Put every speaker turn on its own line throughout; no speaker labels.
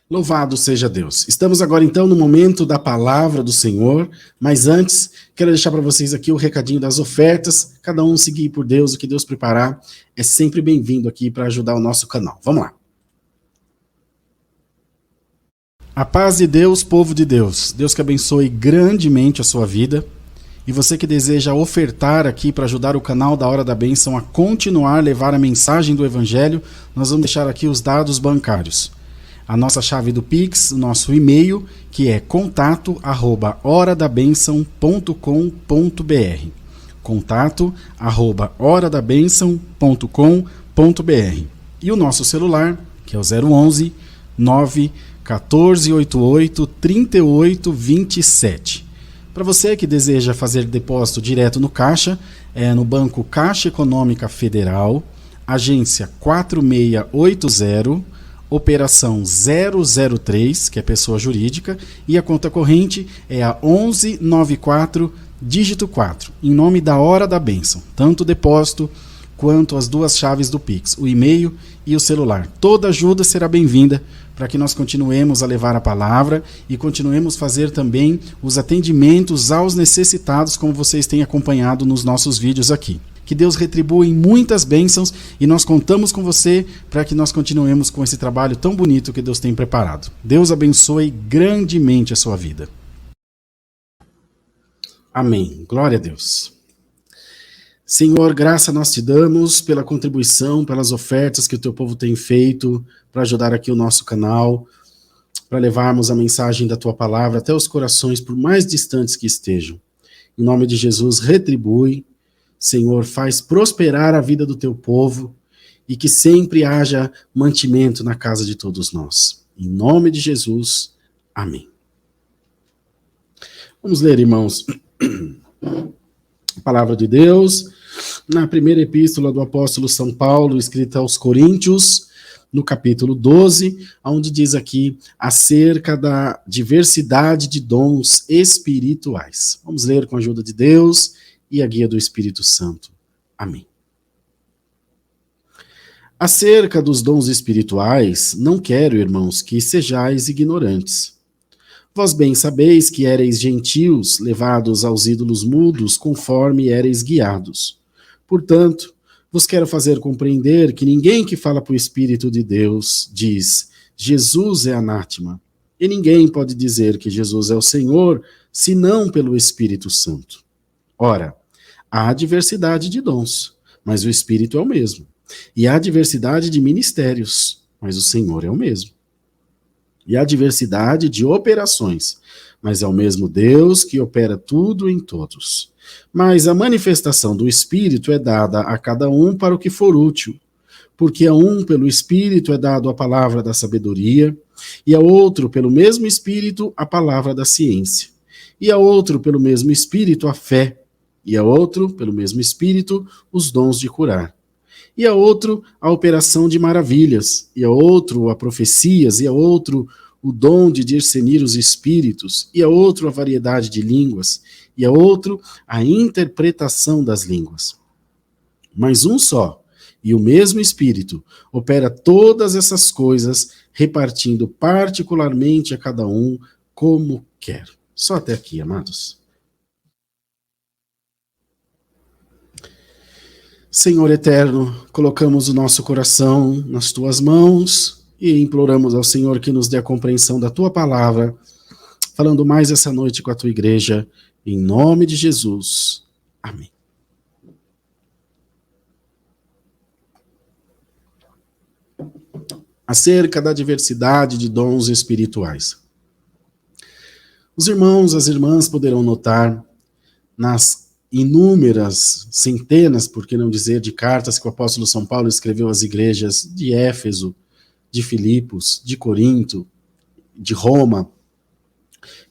Louvado seja Deus. Estamos agora então no momento da palavra do Senhor, mas antes quero deixar para vocês aqui o recadinho das ofertas. Cada um seguir por Deus, o que Deus preparar é sempre bem-vindo aqui para ajudar o nosso canal. Vamos lá. A paz de Deus, povo de Deus. Deus que abençoe grandemente a sua vida. E você que deseja ofertar aqui para ajudar o canal da Hora da Bênção a continuar a levar a mensagem do Evangelho, nós vamos deixar aqui os dados bancários. A nossa chave do Pix, o nosso e-mail, que é contato@horadabenção.com.br. contato@horadabenção.com.br. E o nosso celular, que é o 011 91488 3827. Para você que deseja fazer depósito direto no Caixa, é no Banco Caixa Econômica Federal, agência 4680, operação 003, que é pessoa jurídica, e a conta corrente é a 1194, dígito 4, em nome da Hora da Bênção, tanto o depósito quanto as duas chaves do Pix, o e-mail e o celular. Toda ajuda será bem-vinda para que nós continuemos a levar a palavra e continuemos a fazer também os atendimentos aos necessitados, como vocês têm acompanhado nos nossos vídeos aqui. Que Deus retribua em muitas bênçãos e nós contamos com você para que nós continuemos com esse trabalho tão bonito que Deus tem preparado. Deus abençoe grandemente a sua vida. Amém. Glória a Deus. Senhor, graça nós te damos pela contribuição, pelas ofertas que o teu povo tem feito para ajudar aqui o nosso canal, para levarmos a mensagem da tua palavra até os corações, por mais distantes que estejam. Em nome de Jesus, retribui. Senhor, faz prosperar a vida do teu povo e que sempre haja mantimento na casa de todos nós. Em nome de Jesus, amém. Vamos ler, irmãos, a palavra de Deus, na primeira epístola do apóstolo São Paulo, escrita aos Coríntios, no capítulo 12, onde diz aqui acerca da diversidade de dons espirituais. Vamos ler com a ajuda de Deus e a guia do Espírito Santo. Amém. Acerca dos dons espirituais, não quero, irmãos, que sejais ignorantes. Vós bem sabeis que éreis gentios, levados aos ídolos mudos, conforme éreis guiados. Portanto, vos quero fazer compreender que ninguém que fala por Espírito de Deus diz, Jesus é anátema, e ninguém pode dizer que Jesus é o Senhor, senão pelo Espírito Santo. Ora, há diversidade de dons, mas o Espírito é o mesmo. E há diversidade de ministérios, mas o Senhor é o mesmo. E há diversidade de operações, mas é o mesmo Deus que opera tudo em todos. Mas a manifestação do Espírito é dada a cada um para o que for útil, porque a um pelo Espírito é dado a palavra da sabedoria, e a outro pelo mesmo Espírito a palavra da ciência, e a outro pelo mesmo Espírito a fé, e a outro, pelo mesmo Espírito, os dons de curar. E a outro, a operação de maravilhas. E a outro, a profecias. E a outro, o dom de discernir os espíritos. E a outro, a variedade de línguas. E a outro, a interpretação das línguas. Mas um só, e o mesmo Espírito, opera todas essas coisas, repartindo particularmente a cada um como quer. Só até aqui, amados. Senhor eterno, colocamos o nosso coração nas tuas mãos e imploramos ao Senhor que nos dê a compreensão da tua palavra, falando mais essa noite com a tua igreja, em nome de Jesus. Amém. Acerca da diversidade de dons espirituais. Os irmãos, as irmãs poderão notar nas inúmeras, centenas, por que não dizer, de cartas que o apóstolo São Paulo escreveu às igrejas de Éfeso, de Filipos, de Corinto, de Roma,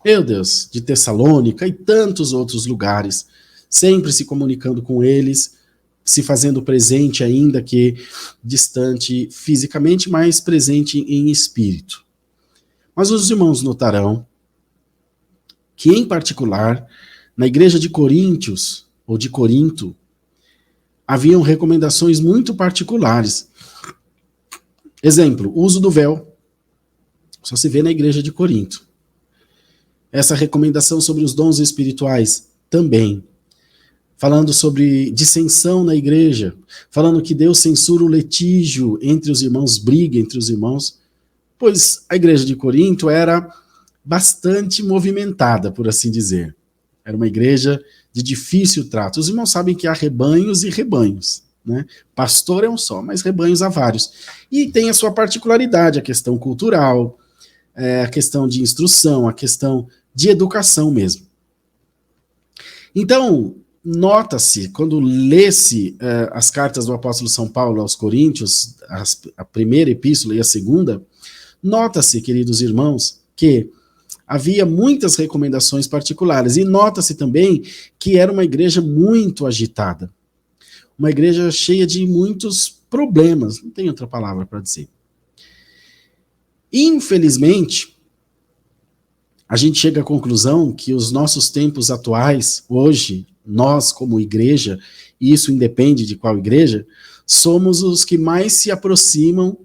meu Deus, de Tessalônica e tantos outros lugares, sempre se comunicando com eles, se fazendo presente ainda que distante fisicamente, mas presente em espírito. Mas os irmãos notarão que, em particular, na igreja de Coríntios, ou de Corinto, haviam recomendações muito particulares. Exemplo, uso do véu. Só se vê na igreja de Corinto. Essa recomendação sobre os dons espirituais também. Falando sobre dissensão na igreja, falando que Deus censura o litígio entre os irmãos, briga entre os irmãos, pois a igreja de Corinto era bastante movimentada, por assim dizer. Era uma igreja de difícil trato. Os irmãos sabem que há rebanhos e rebanhos, né? Pastor é um só, mas rebanhos há vários. E tem a sua particularidade, a questão cultural, a questão de instrução, a questão de educação mesmo. Então, nota-se, quando lê-se as cartas do apóstolo São Paulo aos Coríntios, a primeira epístola e a segunda, nota-se, queridos irmãos, que havia muitas recomendações particulares, e nota-se também que era uma igreja muito agitada, uma igreja cheia de muitos problemas, não tem outra palavra para dizer. Infelizmente, a gente chega à conclusão que os nossos tempos atuais, hoje, nós como igreja, e isso independe de qual igreja, somos os que mais se aproximam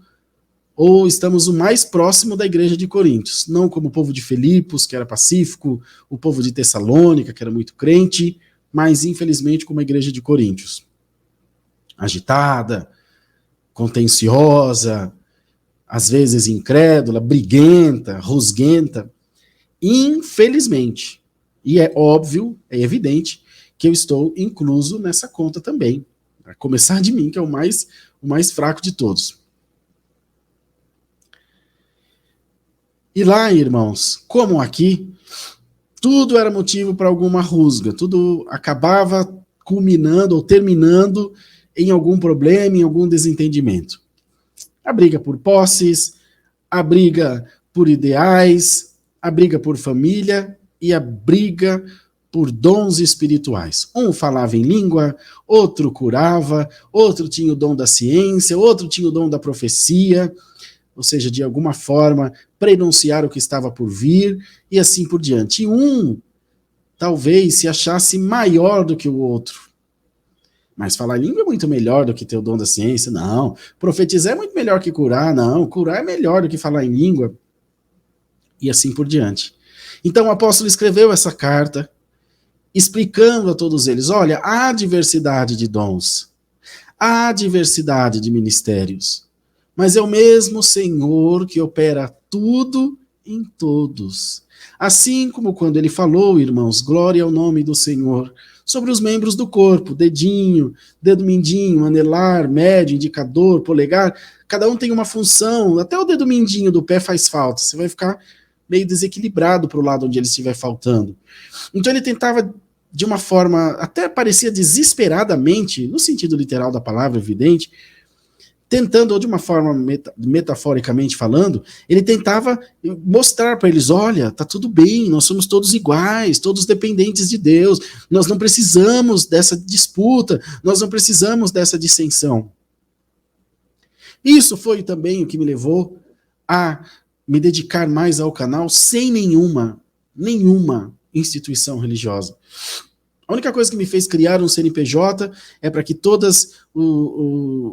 ou estamos o mais próximo da igreja de Coríntios, não como o povo de Filipos, que era pacífico, o povo de Tessalônica, que era muito crente, mas infelizmente como a igreja de Coríntios. Agitada, contenciosa, às vezes incrédula, briguenta, rosguenta. Infelizmente, e é óbvio, é evidente, que eu estou incluso nessa conta também, a começar de mim, que é o mais fraco de todos. E lá, irmãos, como aqui, tudo era motivo para alguma rusga, tudo acabava culminando ou terminando em algum problema, em algum desentendimento. A briga por posses, a briga por ideais, a briga por família e a briga por dons espirituais. Um falava em língua, outro curava, outro tinha o dom da ciência, outro tinha o dom da profecia, ou seja, de alguma forma, prenunciar o que estava por vir, e assim por diante. E um, talvez, se achasse maior do que o outro. Mas falar língua é muito melhor do que ter o dom da ciência? Não. Profetizar é muito melhor que curar? Não. Curar é melhor do que falar em língua. E assim por diante. Então o apóstolo escreveu essa carta, explicando a todos eles, olha, há diversidade de dons, há diversidade de ministérios, mas é o mesmo Senhor que opera tudo em todos. Assim como quando ele falou, irmãos, glória ao nome do Senhor, sobre os membros do corpo, dedinho, dedo mindinho, anelar, médio, indicador, polegar, cada um tem uma função, até o dedo mindinho do pé faz falta, você vai ficar meio desequilibrado para o lado onde ele estiver faltando. Então ele tentava, de uma forma, até parecia desesperadamente, no sentido literal da palavra, evidente, tentando, ou de uma forma metaforicamente falando, ele tentava mostrar para eles, olha, tá tudo bem, nós somos todos iguais, todos dependentes de Deus, nós não precisamos dessa disputa, nós não precisamos dessa dissensão. Isso foi também o que me levou a me dedicar mais ao canal sem nenhuma instituição religiosa. A única coisa que me fez criar um CNPJ é para que todas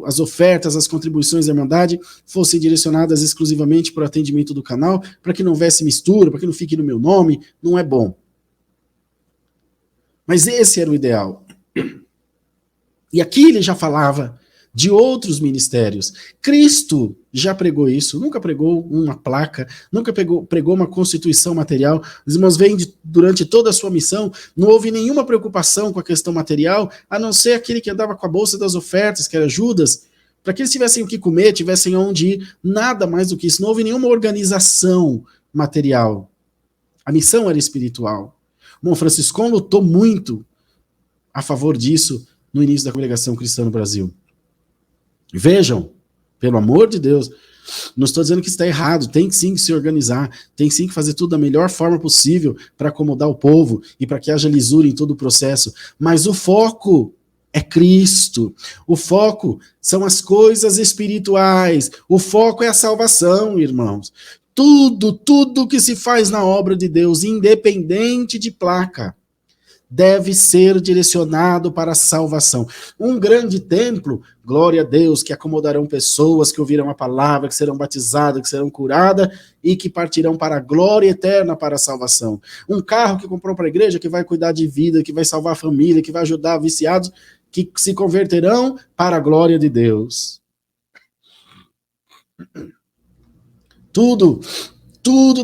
as ofertas, as contribuições da Irmandade fossem direcionadas exclusivamente para o atendimento do canal, para que não houvesse mistura, para que não fique no meu nome, não é bom. Mas esse era o ideal. E aqui ele já falava de outros ministérios. Cristo já pregou isso, nunca pregou uma placa, nunca pregou uma constituição material. Os irmãos veem durante toda a sua missão, não houve nenhuma preocupação com a questão material, a não ser aquele que andava com a bolsa das ofertas, que era Judas, para que eles tivessem o que comer, tivessem onde ir, nada mais do que isso. Não houve nenhuma organização material. A missão era espiritual. O irmão Franciscão lutou muito a favor disso no início da congregação cristã no Brasil. Vejam, pelo amor de Deus, não estou dizendo que está errado, tem sim que se organizar, tem sim que fazer tudo da melhor forma possível para acomodar o povo e para que haja lisura em todo o processo, mas o foco é Cristo, o foco são as coisas espirituais, o foco é a salvação, irmãos. Tudo que se faz na obra de Deus, independente de placa, deve ser direcionado para a salvação. Um grande templo, glória a Deus, que acomodarão pessoas que ouvirão a palavra, que serão batizadas, que serão curadas e que partirão para a glória eterna, para a salvação. Um carro que comprou para a igreja, que vai cuidar de vida, que vai salvar a família, que vai ajudar viciados, que se converterão para a glória de Deus. Tudo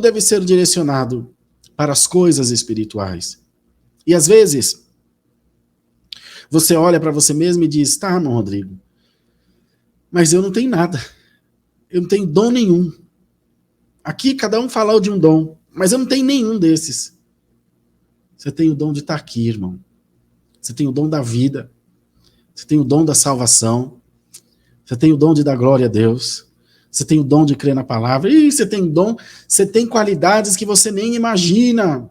deve ser direcionado para as coisas espirituais. E às vezes, você olha para você mesmo e diz, tá, irmão Rodrigo, mas eu não tenho nada. Eu não tenho dom nenhum. Aqui cada um fala de um dom, mas eu não tenho nenhum desses. Você tem o dom de estar aqui, irmão. Você tem o dom da vida. Você tem o dom da salvação. Você tem o dom de dar glória a Deus. Você tem o dom de crer na palavra. E você tem dom, você tem qualidades que você nem imagina.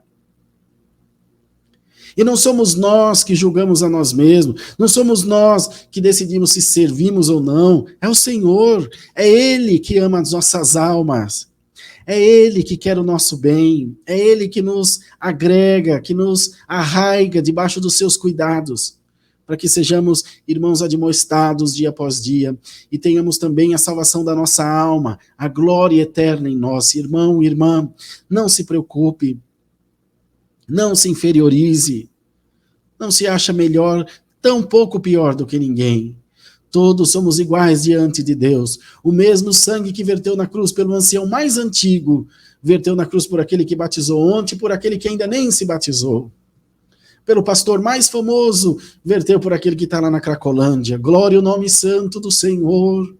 E não somos nós que julgamos a nós mesmos, não somos nós que decidimos se servimos ou não, é o Senhor, é Ele que ama as nossas almas, é Ele que quer o nosso bem, é Ele que nos agrega, que nos arraiga debaixo dos seus cuidados, para que sejamos irmãos admoestados dia após dia, e tenhamos também a salvação da nossa alma, a glória eterna em nós. Irmão, irmã, não se preocupe, não se inferiorize, não se acha melhor, tão pouco pior do que ninguém. Todos somos iguais diante de Deus. O mesmo sangue que verteu na cruz pelo ancião mais antigo, verteu na cruz por aquele que batizou ontem, por aquele que ainda nem se batizou. Pelo pastor mais famoso, verteu por aquele que está lá na Cracolândia. Glória ao nome santo do Senhor.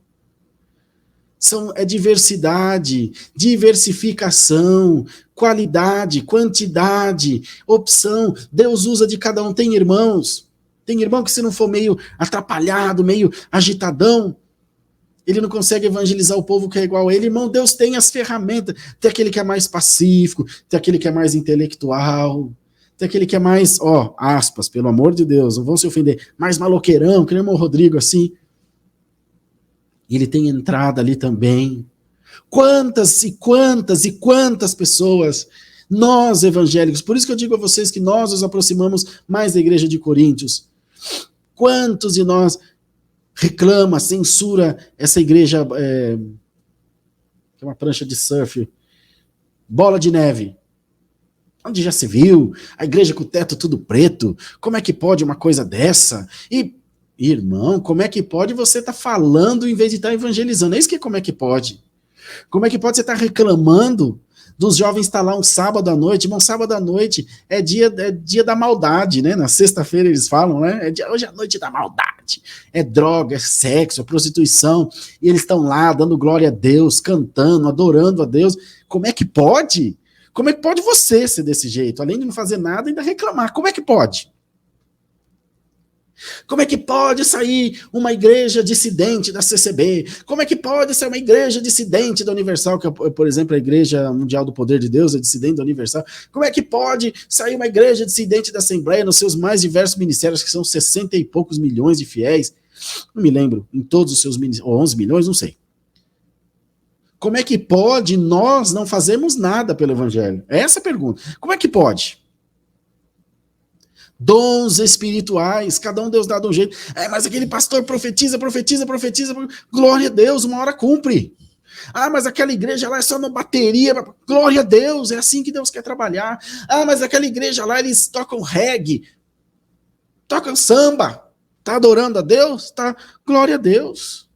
É diversidade, diversificação, qualidade, quantidade, opção. Deus usa de cada um. Tem irmão que se não for meio atrapalhado, meio agitadão, ele não consegue evangelizar o povo que é igual a ele. Irmão, Deus tem as ferramentas. Tem aquele que é mais pacífico, tem aquele que é mais intelectual, tem aquele que é mais, aspas, pelo amor de Deus, não vão se ofender, mais maloqueirão, que nem o Rodrigo assim. Ele tem entrada ali também. Quantas e quantas e quantas pessoas, nós evangélicos, por isso que eu digo a vocês que nós nos aproximamos mais da igreja de Coríntios. Quantos de nós reclama, censura essa igreja, que é uma prancha de surf, bola de neve, onde já se viu, a igreja com o teto tudo preto, como é que pode uma coisa dessa? E irmão, como é que pode você estar falando em vez de estar evangelizando? É isso que como é que pode? Como é que pode você estar reclamando dos jovens estar lá um sábado à noite? Irmão, sábado à noite é dia da maldade, né? Na sexta-feira eles falam, né? Hoje é a noite da maldade. É droga, é sexo, é prostituição. E eles estão lá dando glória a Deus, cantando, adorando a Deus. Como é que pode? Como é que pode você ser desse jeito? Além de não fazer nada, ainda reclamar. Como é que pode? Como é que pode sair uma igreja dissidente da CCB? Como é que pode sair uma igreja dissidente da Universal, que, por exemplo, a Igreja Mundial do Poder de Deus é dissidente da Universal? Como é que pode sair uma igreja dissidente da Assembleia nos seus mais diversos ministérios, que são 60 e poucos milhões de fiéis? Não me lembro, em todos os seus ministérios, ou 11 milhões, não sei. Como é que pode nós não fazermos nada pelo Evangelho? É essa a pergunta. Como é que pode? Dons espirituais, cada um Deus dá de um jeito. Mas aquele pastor profetiza, glória a Deus, uma hora cumpre. Mas aquela igreja lá é só na bateria, glória a Deus, é assim que Deus quer trabalhar. Mas aquela igreja lá, eles tocam reggae, tocam samba, tá adorando a Deus? Tá, glória a Deus.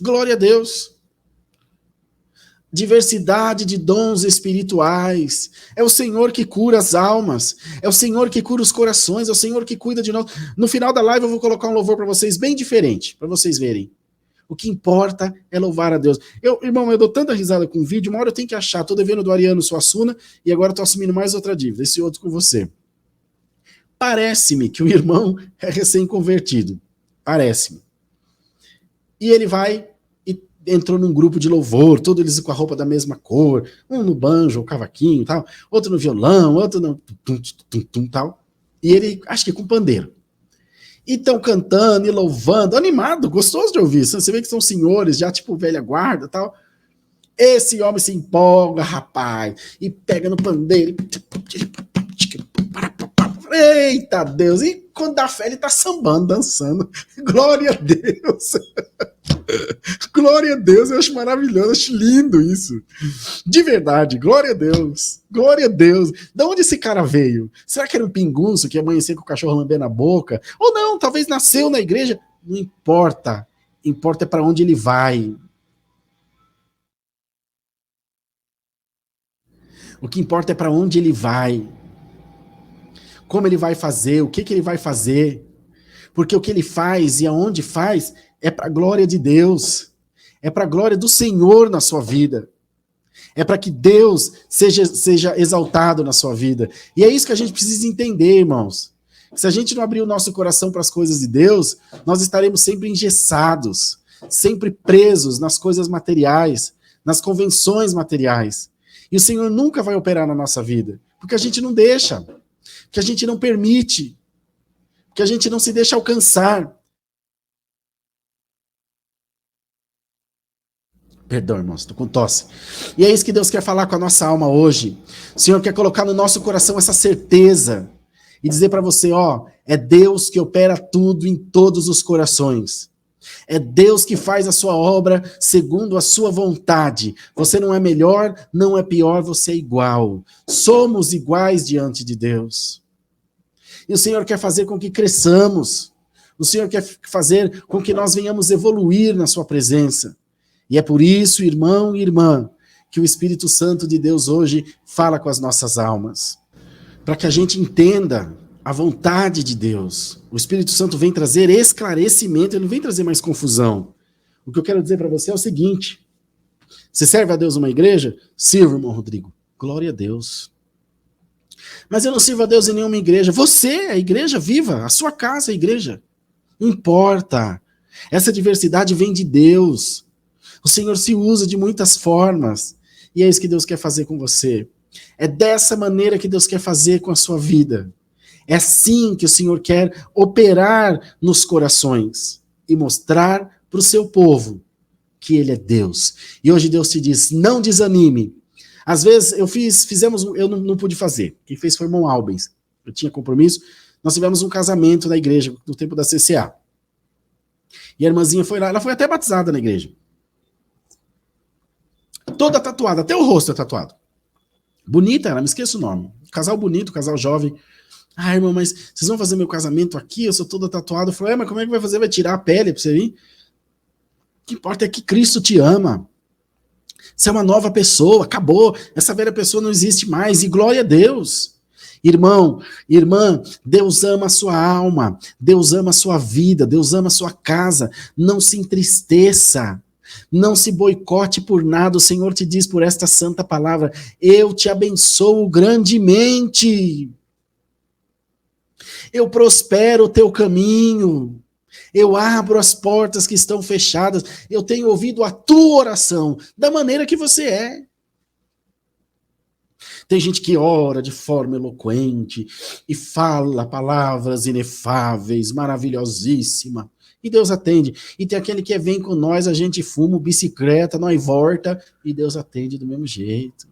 Glória a Deus. Diversidade de dons espirituais. É o Senhor que cura as almas. É o Senhor que cura os corações. É o Senhor que cuida de nós. No final da live eu vou colocar um louvor para vocês bem diferente, para vocês verem. O que importa é louvar a Deus. Irmão, eu dou tanta risada com o vídeo, uma hora eu tenho que achar. Tô devendo do Ariano Suassuna e agora tô assumindo mais outra dívida, esse outro com você. Parece-me que o irmão é recém-convertido. Parece-me. E ele entrou num grupo de louvor, todos eles com a roupa da mesma cor, um no banjo, o cavaquinho e tal, outro no violão, outro no tal, e ele, acho que com pandeiro. E estão cantando e louvando, animado, gostoso de ouvir, você vê que são senhores, já tipo velha guarda e tal. Esse homem se empolga, rapaz, e pega no pandeiro, Eita Deus! E quando dá fé, ele tá sambando, dançando. Glória a Deus! Glória a Deus, eu acho maravilhoso, eu acho lindo isso. De verdade, glória a Deus. Glória a Deus. De onde esse cara veio? Será que era um pinguço que amanheceu com o cachorro lambendo a boca? Ou não, talvez nasceu na igreja. Não importa. Importa é para onde ele vai. O que importa é para onde ele vai. Como ele vai fazer, o que ele vai fazer. Porque o que ele faz e aonde faz é para a glória de Deus. É para a glória do Senhor na sua vida. É para que Deus seja exaltado na sua vida. E é isso que a gente precisa entender, irmãos. Se a gente não abrir o nosso coração para as coisas de Deus, nós estaremos sempre engessados, sempre presos nas coisas materiais, nas convenções materiais. E o Senhor nunca vai operar na nossa vida, porque a gente não deixa, porque a gente não permite, porque a gente não se deixa alcançar. Perdão, irmãos, estou com tosse. E é isso que Deus quer falar com a nossa alma hoje. O Senhor quer colocar no nosso coração essa certeza e dizer para você, ó, é Deus que opera tudo em todos os corações. É Deus que faz a sua obra segundo a sua vontade. Você não é melhor, não é pior, você é igual. Somos iguais diante de Deus. E o Senhor quer fazer com que cresçamos. O Senhor quer fazer com que nós venhamos evoluir na sua presença. E é por isso, irmão e irmã, que o Espírito Santo de Deus hoje fala com as nossas almas. Para que a gente entenda a vontade de Deus. O Espírito Santo vem trazer esclarecimento, ele não vem trazer mais confusão. O que eu quero dizer para você é o seguinte: você serve a Deus numa igreja? Sirvo, irmão Rodrigo. Glória a Deus. Mas eu não sirvo a Deus em nenhuma igreja. Você é a igreja viva, a sua casa é a igreja. Não importa. Essa diversidade vem de Deus. O Senhor se usa de muitas formas. E é isso que Deus quer fazer com você. É dessa maneira que Deus quer fazer com a sua vida. É assim que o Senhor quer operar nos corações e mostrar para o seu povo que Ele é Deus. E hoje Deus te diz, não desanime. Às vezes eu não pude fazer. Quem fez foi o irmão Albens. Eu tinha compromisso. Nós tivemos um casamento na igreja, no tempo da CCA. E a irmãzinha foi lá, ela foi até batizada na igreja. Toda tatuada, até o rosto é tatuado. Bonita, ela me esqueço o nome. Casal bonito, casal jovem. Ah, irmão, mas vocês vão fazer meu casamento aqui? Eu sou toda tatuada. Eu falei, mas como é que vai fazer? Vai tirar a pele pra você vir? O que importa é que Cristo te ama. Você é uma nova pessoa, acabou. Essa velha pessoa não existe mais. E glória a Deus. Irmão, irmã, Deus ama a sua alma. Deus ama a sua vida. Deus ama a sua casa. Não se entristeça. Não se boicote por nada, o Senhor te diz por esta santa palavra, eu te abençoo grandemente, eu prospero o teu caminho, eu abro as portas que estão fechadas, eu tenho ouvido a tua oração, da maneira que você é. Tem gente que ora de forma eloquente e fala palavras inefáveis, maravilhosíssima. E Deus atende. E tem aquele que vem com nós, a gente fuma, bicicleta, nós volta, e Deus atende do mesmo jeito.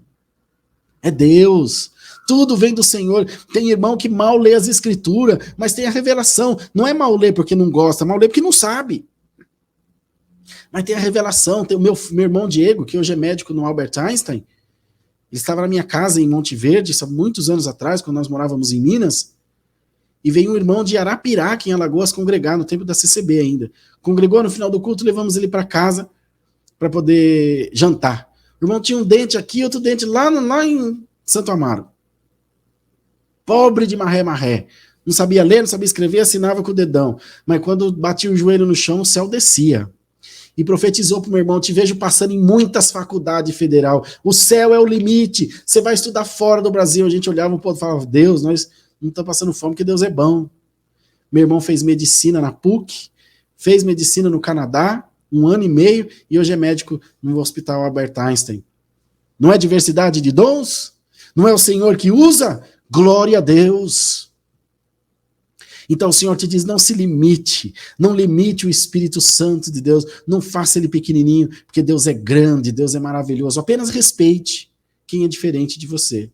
É Deus. Tudo vem do Senhor. Tem irmão que mal lê as escrituras, mas tem a revelação. Não é mal ler porque não gosta, mal ler porque não sabe. Mas tem a revelação. Tem o meu irmão Diego, que hoje é médico no Albert Einstein. Ele estava na minha casa em Monte Verde, há muitos anos atrás, quando nós morávamos em Minas. E veio um irmão de Arapiraca, em Alagoas, congregar, no tempo da CCB ainda. Congregou, no final do culto, levamos ele para casa para poder jantar. O irmão tinha um dente aqui, outro dente lá em Santo Amaro. Pobre de marré. Não sabia ler, não sabia escrever, assinava com o dedão. Mas quando batia o joelho no chão, o céu descia. E profetizou para o meu irmão, te vejo passando em muitas faculdades federal. O céu é o limite. Você vai estudar fora do Brasil. A gente olhava um pouco e falava, Deus, nós não estamos passando fome porque Deus é bom. Meu irmão fez medicina na PUC, fez medicina no Canadá, 1 ano e meio, e hoje é médico no Hospital Albert Einstein. Não é diversidade de dons? Não é o Senhor que usa? Glória a Deus. Então o Senhor te diz, não se limite, não limite o Espírito Santo de Deus, não faça ele pequenininho, porque Deus é grande, Deus é maravilhoso, apenas respeite quem é diferente de você.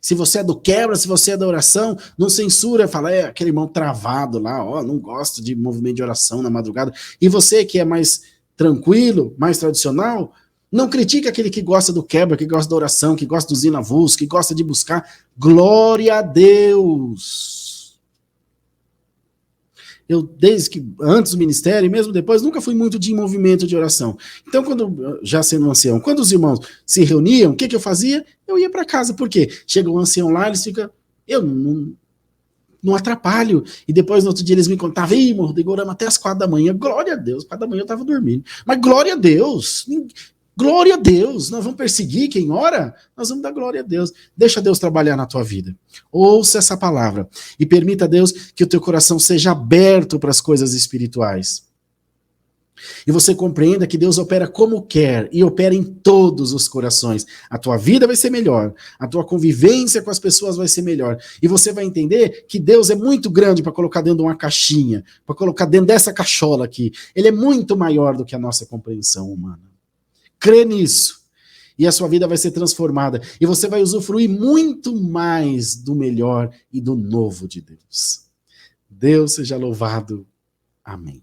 Se você é do quebra, se você é da oração, não censura, fala, aquele irmão travado lá, não gosto de movimento de oração na madrugada. E você que é mais tranquilo, mais tradicional, não critique aquele que gosta do quebra, que gosta da oração, que gosta dos inavus, que gosta de buscar. Glória a Deus! Eu, desde que, antes do ministério e mesmo depois, nunca fui muito de movimento de oração. Então, já sendo ancião, quando os irmãos se reuniam, o que eu fazia? Eu ia para casa. Por quê? Chega um ancião lá, eles ficam... Eu não atrapalho. E depois, no outro dia, eles me contavam, Rodrigo, oramos até as 4 da manhã. Glória a Deus. 4 da manhã eu estava dormindo. Mas glória a Deus. Glória a Deus. Nós vamos perseguir quem ora? Nós vamos dar glória a Deus. Deixa Deus trabalhar na tua vida. Ouça essa palavra. E permita a Deus que o teu coração seja aberto para as coisas espirituais. E você compreenda que Deus opera como quer e opera em todos os corações. A tua vida vai ser melhor, a tua convivência com as pessoas vai ser melhor. E você vai entender que Deus é muito grande para colocar dentro de uma caixinha, para colocar dentro dessa cachola aqui. Ele é muito maior do que a nossa compreensão humana. Crê nisso. E a sua vida vai ser transformada. E você vai usufruir muito mais do melhor e do novo de Deus. Deus seja louvado. Amém.